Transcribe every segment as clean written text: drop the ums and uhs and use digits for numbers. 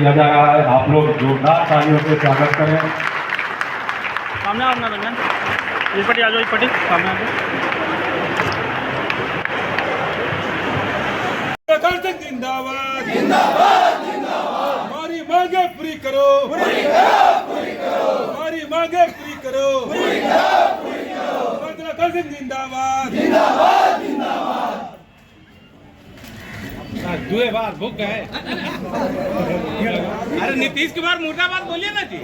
किया जा रहा है। आप लोग जोरदार तालियों से स्वागत करें। सामने आओ अपना रंजन, इस पट्टी आ जाओ, इस पट्टी सामने आ जाओ। जिंदाबाद जिंदाबाद जिंदाबाद, हमारी मांगे पूरी करो, पूरी करो, पूरी करो, हमारी मांगे पूरी करो, पूरी करो, पूरी करो। जिंदाबाद जिंदाबाद जिंदाबाद। दुए बार भूख गए। अरे नीतीश कुमार मुर्दाबाद बोलिए ना जी।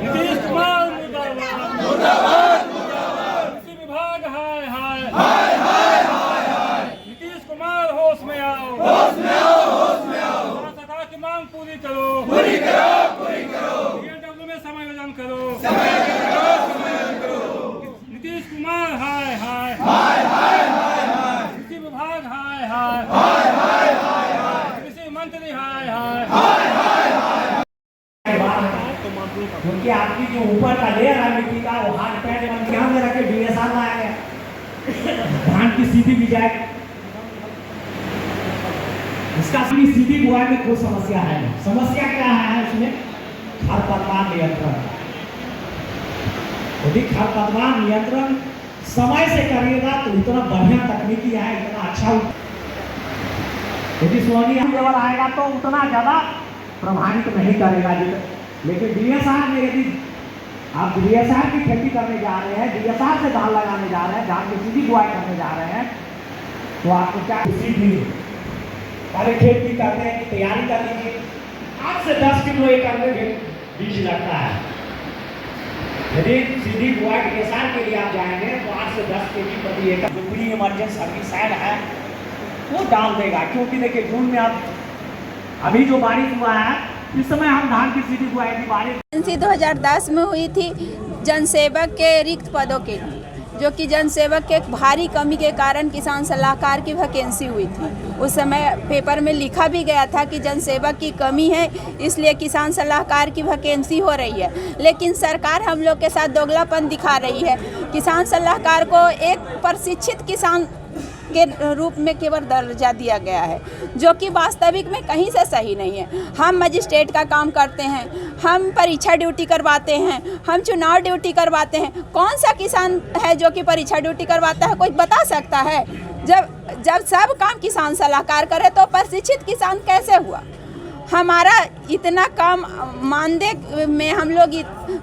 नीतीश कुमार मुर्दाबाद मुर्दाबाद मुर्दाबाद। कृषि विभाग हाय हाय हाय हाय हाय हाय। नीतीश कुमार होश में आओ, होश में आओ, होश में आओ। सरकार की मांग पूरी करो, पूरी करो, पूरी करो। डब्ल्यू में समायोजन करो, समायोजन करो, समायोजन करो। नीतीश कुमार हाय हाय हाय हाय हाय हाय। कृषि विभाग हाय हाय हाय हाय हाय हाय। कृषि मंत्री हाय हाय हाय हाय हाय। क्योंकि आपकी जो ऊपर का लेयर है मिट्टी का, वो हाथ पैर बन के में रखे DSR लाया गया, धान की सीधी बिजाई, इसका सीधी बुआई में कोई समस्या है नहीं। समस्या क्या है उसमें? खरपतवार नियंत्रण। यदि खरपतवार नियंत्रण समय से करिएगा तो इतना बढ़िया तकनीकी है, इतना अच्छा। यदि सोनिया लेवल आएगा तो उतना ज्यादा प्रभावित नहीं करेगा। लेकिन DSR में यदि आप DSR की खेती करने जा रहे हैं, DSR से धान लगाने जा रहे हैं, धान की सीधी बुआई करने जा रहे हैं, तो आपको क्या सीधी पहले खेती करने की तैयारी कर लीजिए। 8 से 10 किलो एकड़ में बीज लगता है। यदि सीधी बुआई DSR के लिए आप जाएंगे तो 8 से 10 kg प्रति एकड़ जो प्री इमरजेंसी हर्बिसाइड है वो डाल देगा। क्योंकि देखिए जून में आप अभी जो बारिश हुआ है, इस समय हम धान की सीधी बुआई की बारिश 2010 में हुई थी जनसेवक के रिक्त पदों के लिए, जो कि जनसेवक के भारी कमी के कारण किसान सलाहकार की वैकेंसी हुई थी। उस समय पेपर में लिखा भी गया था कि जनसेवक की कमी है, इसलिए किसान सलाहकार की वैकेंसी हो रही है। लेकिन सरकार हम लोग के साथ दोगलापन दिखा रही है। किसान सलाहकार को एक प्रशिक्षित किसान के रूप में केवल दर्जा दिया गया है, जो कि वास्तविक में कहीं से सही नहीं है। हम मजिस्ट्रेट का काम करते हैं, हम परीक्षा ड्यूटी करवाते हैं, हम चुनाव ड्यूटी करवाते हैं। कौन सा किसान है जो कि परीक्षा ड्यूटी करवाता है? कोई बता सकता है? जब सब काम किसान सलाहकार करे तो प्रशिक्षित किसान कैसे हुआ? हमारा इतना कम मानदेय में हम लोग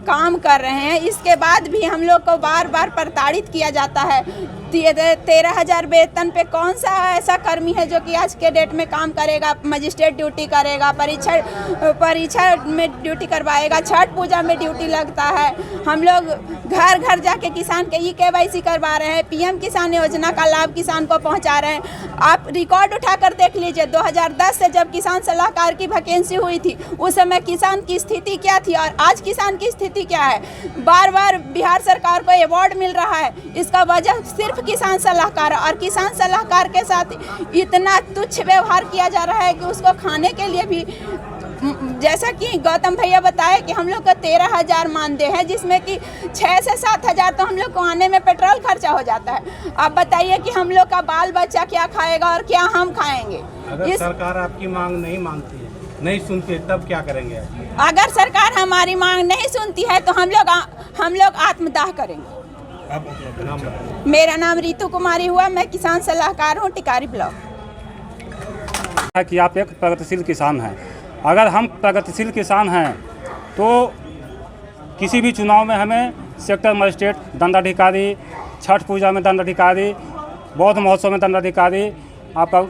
काम कर रहे हैं, इसके बाद भी हम लोग को बार बार प्रताड़ित किया जाता है। 13,000 वेतन पे कौन सा ऐसा कर्मी है जो कि आज के डेट में काम करेगा? मजिस्ट्रेट ड्यूटी करेगा, परीक्षा में ड्यूटी करवाएगा, छठ पूजा में ड्यूटी लगता है। हम लोग घर घर जाके किसान के KYC करवा रहे हैं, PM किसान योजना का लाभ किसान को पहुंचा रहे हैं। आप रिकॉर्ड उठाकर देख लीजिए, 2010 से जब किसान सलाहकार की वैकेंसी हुई थी, उस समय किसान की स्थिति क्या थी और आज किसान की स्थिति क्या है? बार बार बिहार सरकार को अवार्ड मिल रहा है, इसका वजह सिर्फ किसान सलाहकार, और किसान सलाहकार के साथ इतना तुच्छ व्यवहार किया जा रहा है कि उसको खाने के लिए भी, जैसा कि गौतम भैया बताए कि हम लोग का 13,000 मानदेय है, जिसमें कि 6 से 7,000 तो हम लोग को आने में पेट्रोल खर्चा हो जाता है। आप बताइए कि हम लोग का बाल बच्चा क्या खाएगा और क्या हम खाएंगे? अगर सरकार आपकी मांग नहीं मानती है, नहीं सुनती है, तब क्या करेंगे? अगर सरकार हमारी मांग नहीं सुनती है तो हम लोग आत्मदाह करेंगे। मेरा नाम रितु कुमारी हुआ, मैं किसान सलाहकार हूँ, टिकारी ब्लॉक। कि आप एक प्रगतिशील किसान हैं। अगर हम प्रगतिशील किसान हैं तो किसी भी चुनाव में हमें सेक्टर मजिस्ट्रेट, दंडाधिकारी, छठ पूजा में दंडाधिकारी, बौद्ध महोत्सव में दंडाधिकारी, आपका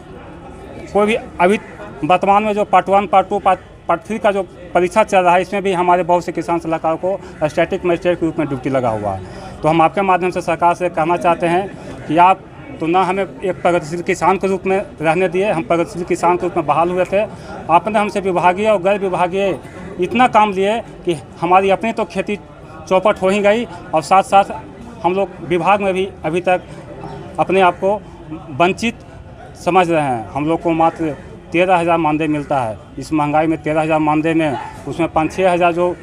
कोई भी अभी वर्तमान में जो पार्ट 1, पार्ट 2, पार्ट 3 का जो परीक्षा चल रहा है, इसमें भी हमारे बहुत से किसान सलाहकार को स्टैटिक मजिस्ट्रेट के रूप में ड्यूटी लगा हुआ है। तो हम आपके माध्यम से सरकार से कहना चाहते हैं कि आप तो ना हमें एक प्रगतिशील किसान के रूप में रहने दिए, हम प्रगतिशील किसान के रूप में बहाल हुए थे। आपने हमसे विभागीय और गैर विभागीय इतना काम लिए कि हमारी अपनी तो खेती चौपट हो ही गई, और साथ साथ हम लोग विभाग में भी अभी तक अपने आप को वंचित समझ रहे हैं। हम लोग को मात्र 13,000 मानदेय मिलता है। इस महंगाई में 13,000 मानदेय में उसमें 5-6 हज़ार जो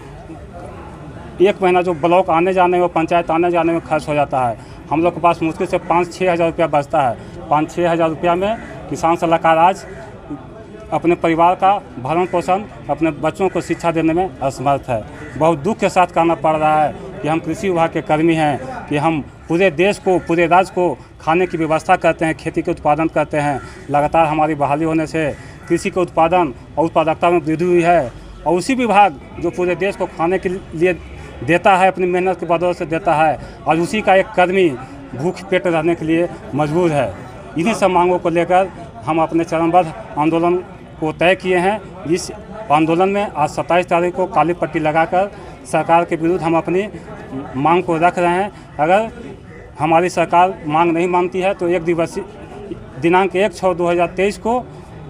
एक महीना जो ब्लॉक आने जाने में, पंचायत आने जाने में खर्च हो जाता है। हम लोग के पास मुश्किल से 5-6 हज़ार रुपया बचता है। 5-6 हज़ार रुपया में किसान सलाहकार आज अपने परिवार का भरण पोषण, अपने बच्चों को शिक्षा देने में असमर्थ है। बहुत दुख के साथ कहना पड़ रहा है कि हम कृषि विभाग के कर्मी हैं, कि हम पूरे देश को, पूरे राज्य को खाने की व्यवस्था करते हैं, खेती के उत्पादन करते हैं। लगातार हमारी बहाली होने से कृषि के उत्पादन और उत्पादकता में वृद्धि हुई है, और उसी विभाग जो पूरे देश को खाने के लिए देता है, अपनी मेहनत के बदौलत से देता है, और उसी का एक कर्मी भूख पेट रहने के लिए मजबूर है। इन्हीं सब मांगों को लेकर हम अपने चरणबद्ध आंदोलन को तय किए हैं। इस आंदोलन में आज 27 तारीख को काली पट्टी लगाकर सरकार के विरुद्ध हम अपनी मांग को रख रहे हैं। अगर हमारी सरकार मांग नहीं मानती है तो दिनांक 1/6/2023 को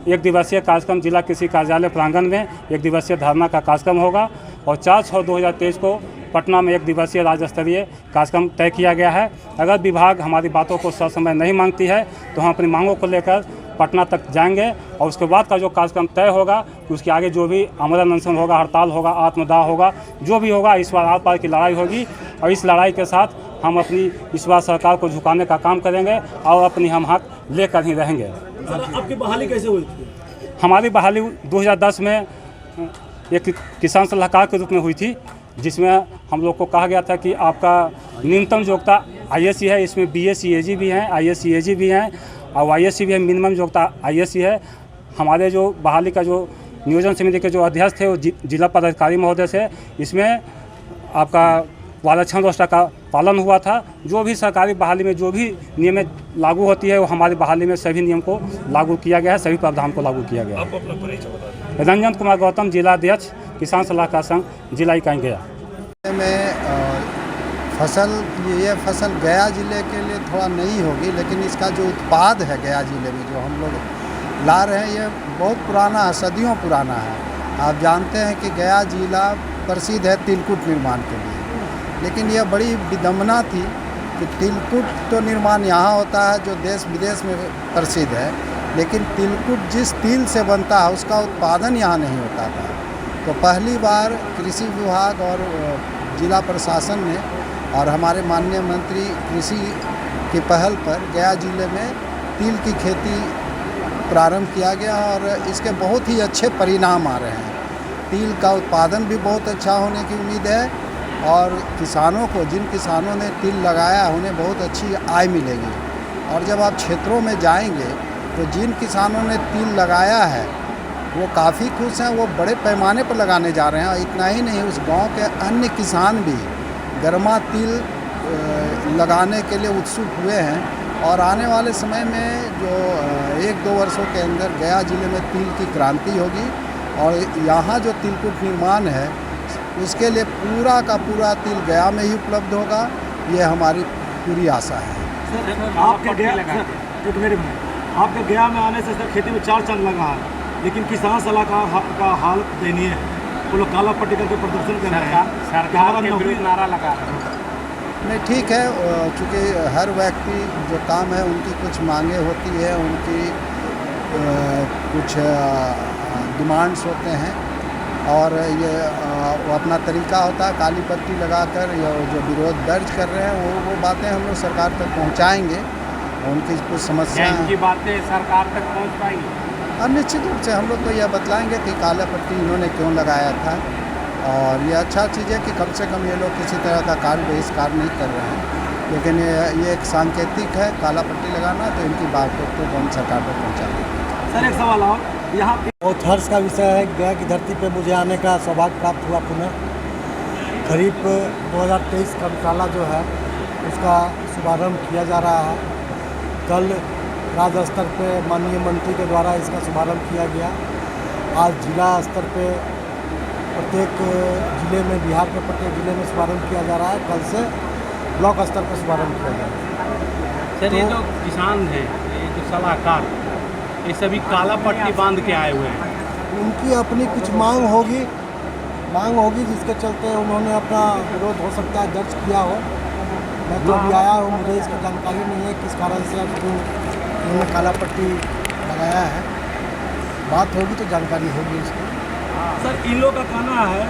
1 दिवसीय कार्यक्रम जिला कृषि कार्यालय प्रांगण में 1 दिवसीय धरना का कार्यक्रम होगा, और 4/6/2023 को पटना में 1 दिवसीय राज्य स्तरीय कार्यक्रम तय किया गया है। अगर विभाग हमारी बातों को ससमय नहीं मांगती है तो हम अपनी मांगों को लेकर पटना तक जाएंगे, और उसके बाद का जो कार्यक्रम तय होगा उसके आगे जो भी आमरण अनशन होगा, हड़ताल होगा, आत्मदाह होगा, जो भी होगा, इस बार आर पार की लड़ाई होगी, और इस लड़ाई के साथ हम अपनी इस बार सरकार को झुकाने का काम करेंगे और अपनी हम हक लेकर ही रहेंगे। आपकी बहाली कैसे हुई थी? हमारी बहाली 2010 में एक किसान सलाहकार के रूप में हुई थी, जिसमें हम लोग को कहा गया था कि आपका न्यूनतम योग्यता ISC है, इसमें BSc AG भी हैं, ISc AG भी हैं, और ISc भी है, मिनिमम योग्यता ISc है। हमारे जो बहाली का जो नियोजन समिति के जो अध्यक्ष थे वो जिला पदाधिकारी महोदय से इसमें आपका आरक्षण व्यवस्था का पालन हुआ था। जो भी सरकारी बहाली में जो भी नियम लागू होती है वो हमारी बहाली में सभी नियम को लागू किया गया है, सभी प्रावधान को लागू किया गया है। आप अपना परिचय बता दें। रंजन कुमार गौतम, जिला अध्यक्ष किसान सलाहकार संघ, जिला इकाई गया। ये फसल गया ज़िले के लिए थोड़ा नई होगी, लेकिन इसका जो उत्पाद है गया ज़िले में जो हम लोग ला रहे हैं ये बहुत पुराना है, सदियों पुराना है। आप जानते हैं कि गया ज़िला प्रसिद्ध है तिलकुट निर्माण के लिए, लेकिन यह बड़ी विडंबना थी कि तिलकुट तो निर्माण यहाँ होता है जो देश विदेश में प्रसिद्ध है, लेकिन तिलकुट जिस तिल से बनता है उसका उत्पादन यहाँ नहीं होता था। तो पहली बार कृषि विभाग और जिला प्रशासन ने और हमारे माननीय मंत्री कृषि की पहल पर गया ज़िले में तिल की खेती प्रारंभ किया गया, और इसके बहुत ही अच्छे परिणाम आ रहे हैं। तिल का उत्पादन भी बहुत अच्छा होने की उम्मीद है, और किसानों को, जिन किसानों ने तिल लगाया उन्हें बहुत अच्छी आय मिलेगी। और जब आप क्षेत्रों में जाएंगे तो जिन किसानों ने तिल लगाया है वो काफ़ी खुश हैं, वो बड़े पैमाने पर लगाने जा रहे हैं। और इतना ही नहीं, उस गांव के अन्य किसान भी गर्मा तिल लगाने के लिए उत्सुक हुए हैं, और आने वाले समय में जो 1-2 वर्षों के अंदर गया ज़िले में तिल की क्रांति होगी, और यहाँ जो तिलकुट निर्माण है उसके लिए पूरा का पूरा तिल गया में ही उपलब्ध होगा, ये हमारी पूरी आशा है। आपके गया में आने से सर खेती में 4 चंद लगा है, लेकिन किसान सलाहकार का हालत दयनीय है। वो लोग काला पट्टी करके प्रदर्शन कर रहे हैं, सरकार के विरुद्ध नारा लगा रहे हैं। नहीं, ठीक है, चूँकि हर व्यक्ति जो काम है उनकी कुछ मांगे होती है, उनकी कुछ डिमांड्स होते हैं, और ये वो अपना तरीका होता है। काली पट्टी लगाकर जो विरोध दर्ज कर रहे हैं वो बातें हम लोग सरकार तक पहुंचाएंगे, उनकी कुछ समस्याएं इनकी बातें सरकार तक पहुंच पाएंगी। और निश्चित रूप से हम लोग तो यह बतलाएंगे कि काला पट्टी इन्होंने क्यों लगाया था, और ये अच्छा चीज़ है कि कम से कम ये लोग किसी तरह का कार्य बहिष्कार नहीं कर रहे हैं, लेकिन ये एक सांकेतिक है काला पट्टी लगाना, तो इनकी बातों को हम सरकार तक पहुँचाएंगे। सर एक सवाल और, यहाँ बहुत हर्ष का विषय है। गया की धरती पे मुझे आने का सौभाग्य प्राप्त हुआ पुनः। खरीफ 2023 का मसाला जो है उसका शुभारंभ किया जा रहा है। कल राज्य स्तर पे माननीय मंत्री के द्वारा इसका शुभारंभ किया गया। आज जिला स्तर पे प्रत्येक ज़िले में, बिहार के प्रत्येक ज़िले में शुभारंभ किया जा रहा है। कल से ब्लॉक स्तर पर शुभारंभ किया जा रहा है। सर, ये जो किसान हैं, ये जो सलाहकार, ये सभी काला पट्टी बांध के आए हुए हैं। उनकी अपनी कुछ मांग होगी जिसके चलते उन्होंने अपना विरोध हो सकता है दर्ज किया हो। मैं तो अभी आया हूँ, मुझे इसकी जानकारी नहीं है किस कारण से उन्होंने काला पट्टी लगाया है। बात होगी तो जानकारी होगी इसकी। सर, इन लोग का कहना है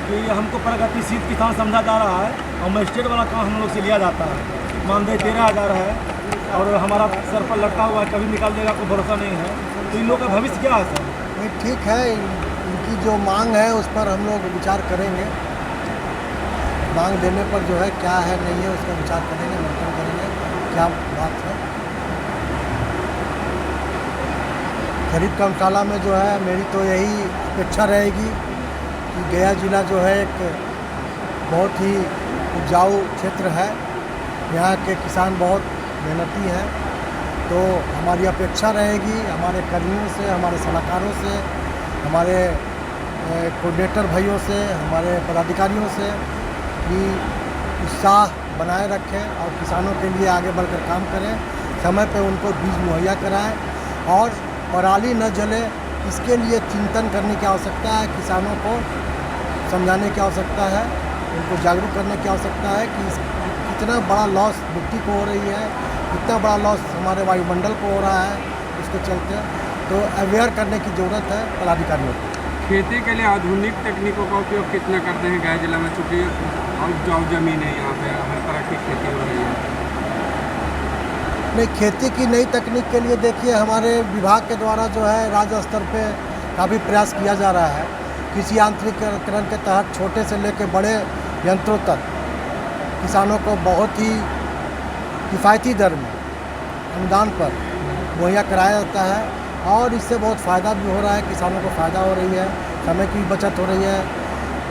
कि हमको प्रगतिशील किसान समझा जा रहा है, और मजिस्ट्रेट वाला काम हम लोग से लिया जाता है। मानदेय 13,000 है, और हमारा सर पर लटका हुआ है, कभी निकाल देगा, कोई भरोसा नहीं है। तो इन लोगों का भविष्य क्या है सर? नहीं, ठीक है, इनकी जो मांग है उस पर हम लोग विचार करेंगे। मांग देने पर जो है क्या है नहीं है उसका विचार करेंगे, मंथन करेंगे क्या बात है। खरीफ कार्यशाला में जो है मेरी तो यही अपेक्षा रहेगी कि गया जिला जो है एक बहुत ही उपजाऊ क्षेत्र है, यहाँ के किसान बहुत मेहनती हैं। तो हमारी अपेक्षा रहेगी हमारे कर्मियों से, हमारे सलाहकारों से, हमारे कोऑर्डिनेटर भाइयों से, हमारे पदाधिकारियों से कि उत्साह बनाए रखें और किसानों के लिए आगे बढ़कर काम करें, समय पे उनको बीज मुहैया कराएं और पराली न जले इसके लिए चिंतन करने की आवश्यकता है। किसानों को समझाने की आवश्यकता है, उनको जागरूक करने की आवश्यकता है कि कितना बड़ा लॉस मिट्टी को हो रही है, कितना बड़ा लॉस हमारे वायुमंडल को हो रहा है उसके चलते। तो अवेयर करने की ज़रूरत है पदाधिकारियों को। खेती के लिए आधुनिक तकनीकों का उपयोग कितना करते हैं गया जिला में, चूँकि उपजाऊ ज़मीन है, यहाँ पे हर तरह की खेती हो रही है? नहीं, खेती की नई तकनीक के लिए देखिए हमारे विभाग के द्वारा जो है राज्य स्तर पे काफ़ी प्रयास किया जा रहा है। कृषि यांत्रिकीकरण के तहत छोटे से लेकर बड़े यंत्रों तक किसानों को बहुत ही किफ़ायती दर में अनुदान पर मुहैया कराया जाता है और इससे बहुत फ़ायदा भी हो रहा है, किसानों को फ़ायदा हो रही है, समय की बचत हो रही है,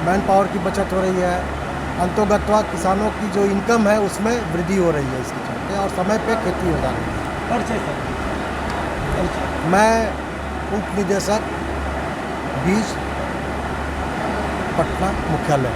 मैन पावर की बचत हो रही है, अंतोगत्वा किसानों की जो इनकम है उसमें वृद्धि हो रही है इसके चलते और समय पे खेती हो जा रही है। परिचय सर? मैं उप निदेशक बीज पटना मुख्यालय।